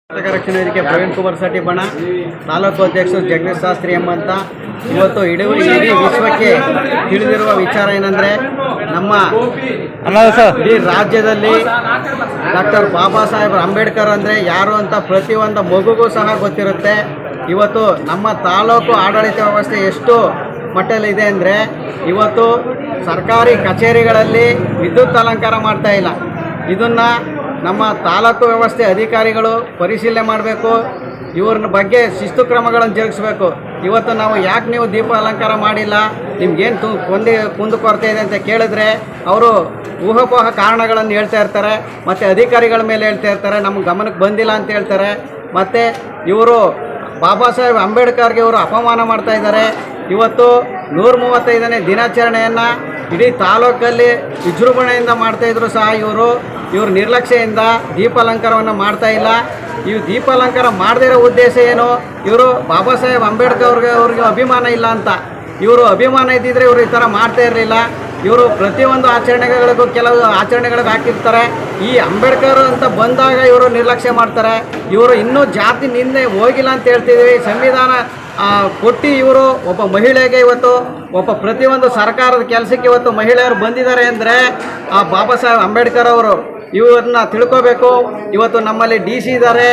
ರಕ್ಷಣಾ ವೇದಿಕೆ ಪ್ರವೀಣ್ ಕುಮಾರ್ ಸಟಿ ಬಣ ತಾಲೂಕು ಅಧ್ಯಕ್ಷರು ಜಗದೀಶ್ ಶಾಸ್ತ್ರಿ ಎಂಬಂತ ಇವತ್ತು ಇಡೀ ವಿಶ್ವಕ್ಕೆ ತಿಳಿದಿರುವ ವಿಚಾರ ಏನಂದರೆ ನಮ್ಮ ಇಡೀ ರಾಜ್ಯದಲ್ಲಿ ಡಾಕ್ಟರ್ ಬಾಬಾ ಸಾಹೇಬ್ ಅಂಬೇಡ್ಕರ್ ಅಂದರೆ ಯಾರು ಅಂತ ಪ್ರತಿಯೊಂದು ಮಗುಗೂ ಸಹ ಗೊತ್ತಿರುತ್ತೆ. ಇವತ್ತು ನಮ್ಮ ತಾಲೂಕು ಆಡಳಿತ ವ್ಯವಸ್ಥೆ ಎಷ್ಟು ಮಟ್ಟದಲ್ಲಿದೆ ಅಂದರೆ ಇವತ್ತು ಸರ್ಕಾರಿ ಕಚೇರಿಗಳಲ್ಲಿ ವಿದ್ಯುತ್ ಅಲಂಕಾರ ಮಾಡ್ತಾ ಇಲ್ಲ. ಇದನ್ನು ನಮ್ಮ ತಾಲೂಕು ವ್ಯವಸ್ಥೆ ಅಧಿಕಾರಿಗಳು ಪರಿಶೀಲನೆ ಮಾಡಬೇಕು. ಇವ್ರ ಬಗ್ಗೆ ಶಿಸ್ತು ಕ್ರಮಗಳನ್ನು ಜರುಗಿಸಬೇಕು. ಇವತ್ತು ನಾವು ಯಾಕೆ ನೀವು ದೀಪ ಅಲಂಕಾರ ಮಾಡಿಲ್ಲ, ನಿಮ್ಗೇನು ಕುಂದು ಕೊರತೆ ಇದೆ ಅಂತ ಕೇಳಿದ್ರೆ ಅವರು ಊಹಾಪೋಹ ಕಾರಣಗಳನ್ನು ಹೇಳ್ತಾ ಇರ್ತಾರೆ. ಮತ್ತು ಅಧಿಕಾರಿಗಳ ಮೇಲೆ ಹೇಳ್ತಾ ಇರ್ತಾರೆ, ನಮ್ಮ ಗಮನಕ್ಕೆ ಬಂದಿಲ್ಲ ಅಂತ ಹೇಳ್ತಾರೆ. ಮತ್ತು ಇವರು ಬಾಬಾ ಸಾಹೇಬ್ ಅಂಬೇಡ್ಕರ್ಗೆ ಇವರು ಅಪಮಾನ ಮಾಡ್ತಾ ಇದ್ದಾರೆ. ಇವತ್ತು 135ನೇ ದಿನಾಚರಣೆಯನ್ನು ಇಡೀ ತಾಲೂಕಲ್ಲಿ ವಿಜೃಂಭಣೆಯಿಂದ ಮಾಡ್ತಾಯಿದ್ರು ಸಹ ಇವರು ನಿರ್ಲಕ್ಷ್ಯದಿಂದ ದೀಪಾಲಂಕಾರವನ್ನು ಮಾಡ್ತಾ ಇಲ್ಲ. ಇವು ದೀಪಾಲಂಕಾರ ಮಾಡದೇ ಇರೋ ಉದ್ದೇಶ ಏನು? ಇವರು ಬಾಬಾ ಸಾಹೇಬ್ ಅಂಬೇಡ್ಕರ್ ಅವ್ರಿಗೆ ಅಭಿಮಾನ ಇಲ್ಲ ಅಂತ. ಇವರು ಅಭಿಮಾನ ಇದ್ದಿದ್ರೆ ಇವರು ಈ ಥರ ಮಾಡ್ತಾ ಇರಲಿಲ್ಲ. ಇವರು ಪ್ರತಿಯೊಂದು ಆಚರಣೆಗಳಿಗೂ ಕೆಲವು ಆಚರಣೆಗಳಿಗೆ ಹಾಕಿರ್ತಾರೆ. ಈ ಅಂಬೇಡ್ಕರ್ ಅಂತ ಬಂದಾಗ ಇವರು ನಿರ್ಲಕ್ಷ್ಯ ಮಾಡ್ತಾರೆ. ಇವರು ಇನ್ನೂ ಜಾತಿ ನಿಂದೆ ಹೋಗಿಲ್ಲ ಅಂತ ಹೇಳ್ತಿದ್ದೀವಿ. ಸಂವಿಧಾನ ಕೊಟ್ಟು ಇವರು ಒಬ್ಬ ಮಹಿಳೆಗೆ ಇವತ್ತು ಪ್ರತಿಯೊಂದು ಸರ್ಕಾರದ ಕೆಲಸಕ್ಕೆ ಇವತ್ತು ಮಹಿಳೆಯರು ಬಂದಿದ್ದಾರೆ ಅಂದರೆ ಆ ಬಾಬಾ ಸಾಹೇಬ್ ಅಂಬೇಡ್ಕರ್ ಅವರು ಇವ್ರನ್ನ ತಿಳ್ಕೋಬೇಕು. ಇವತ್ತು ನಮ್ಮಲ್ಲಿ DC ಇದ್ದಾರೆ,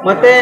ಮತ್ತು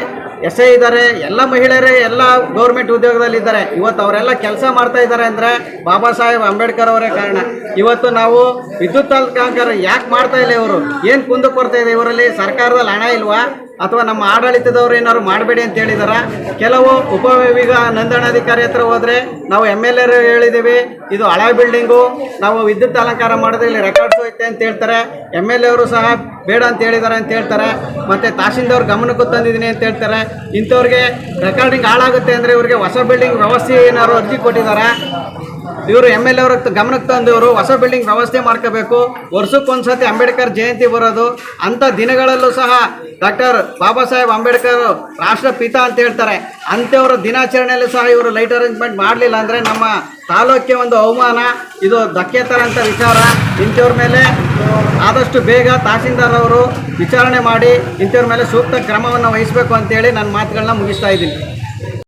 SI ಇದ್ದಾರೆ, ಎಲ್ಲ ಮಹಿಳೆಯರೇ ಎಲ್ಲ ಗೌರ್ಮೆಂಟ್ ಉದ್ಯೋಗದಲ್ಲಿದ್ದಾರೆ. ಇವತ್ತು ಅವರೆಲ್ಲ ಕೆಲಸ ಮಾಡ್ತಾ ಇದ್ದಾರೆ ಅಂದರೆ ಬಾಬಾ ಸಾಹೇಬ್ ಅಂಬೇಡ್ಕರ್ ಅವರೇ ಕಾರಣ. ಇವತ್ತು ನಾವು ವಿದ್ಯುತ್ ಅಲಂಕಾರ ಯಾಕೆ ಮಾಡ್ತಾ ಇಲ್ಲ? ಇವರು ಏನು ಕುಂದು ಕೊರತೆ ಇದೆ ಇವರಲ್ಲಿ? ಸರ್ಕಾರದಲ್ಲಿ ಹಣ ಇಲ್ವಾ, ಅಥವಾ ನಮ್ಮ ಆಡಳಿತದವರು ಏನಾದ್ರು ಮಾಡಬೇಡಿ ಅಂತ ಹೇಳಿದಾರ? ಕೆಲವು ಉಪವಿಭಾಗ ನೋಂದಣಾಧಿಕಾರಿ ಹತ್ರ ಹೋದರೆ ನಾವು MLA ಹೇಳಿದ್ದೀವಿ, ಇದು ಹಳೆ ಬಿಲ್ಡಿಂಗು, ನಾವು ವಿದ್ಯುತ್ ಅಲಂಕಾರ ಮಾಡಿದ್ರೆ ಇಲ್ಲಿ ರೆಕಾರ್ಡ್ಸ್ ಹೋಯ್ತೆ ಅಂತ ಹೇಳ್ತಾರೆ. MLA ಅವರು ಸಹ ಬೇಡ ಅಂತ ಹೇಳಿದ್ದಾರೆ ಅಂತ ಹೇಳ್ತಾರೆ. ಮತ್ತು ತಹಶೀಲ್ದಾರ್ ಗಮನಕ್ಕೂ ತಂದಿದ್ದೀನಿ ಅಂತ ಹೇಳ್ತಾರೆ. ಇಂಥವ್ರಿಗೆ ರೆಕಾರ್ಡಿಂಗ್ ಹಾಳಾಗುತ್ತೆ ಅಂದರೆ ಇವ್ರಿಗೆ ಹೊಸ ಬಿಲ್ಡಿಂಗ್ ವ್ಯವಸ್ಥೆ ಏನಾದ್ರು ಅರ್ಜಿ ಕೊಟ್ಟಿದ್ದಾರೆ. ಇವರು MLA ಅವ್ರ ಗಮನಕ್ಕೆ ತಂದು ಇವರು ಹೊಸ ಬಿಲ್ಡಿಂಗ್ ವ್ಯವಸ್ಥೆ ಮಾಡ್ಕೋಬೇಕು. ವರ್ಷಕ್ಕೊಂದ್ಸತಿ ಅಂಬೇಡ್ಕರ್ ಜಯಂತಿ ಬರೋದು, ಅಂಥ ದಿನಗಳಲ್ಲೂ ಸಹ ಡಾಕ್ಟರ್ ಬಾಬಾ ಸಾಹೇಬ್ ಅಂಬೇಡ್ಕರ್ ರಾಷ್ಟ್ರಪಿತ ಅಂತ ಹೇಳ್ತಾರೆ. ಅಂಥವ್ರ ದಿನಾಚರಣೆಯಲ್ಲೂ ಸಹ ಇವರು ಲೈಟ್ ಅರೇಂಜ್ಮೆಂಟ್ ಮಾಡಲಿಲ್ಲ ಅಂದರೆ ನಮ್ಮ ತಾಲೂಕಿಗೆ ಒಂದು ಅವಮಾನ, ಇದು ಧಕ್ಕೆ ತರೋಂಥ ವಿಚಾರ. ಇಂಥವ್ರ ಮೇಲೆ ಆದಷ್ಟು ಬೇಗ ತಹಸೀಲ್ದಾರ್ ಅವರು ವಿಚಾರಣೆ ಮಾಡಿ ಇಂಥವ್ರ ಮೇಲೆ ಸೂಕ್ತ ಕ್ರಮವನ್ನು ವಹಿಸಬೇಕು ಅಂತೇಳಿ ನನ್ನ ಮಾತುಗಳನ್ನ ಮುಗಿಸ್ತಾ ಇದ್ದೀನಿ.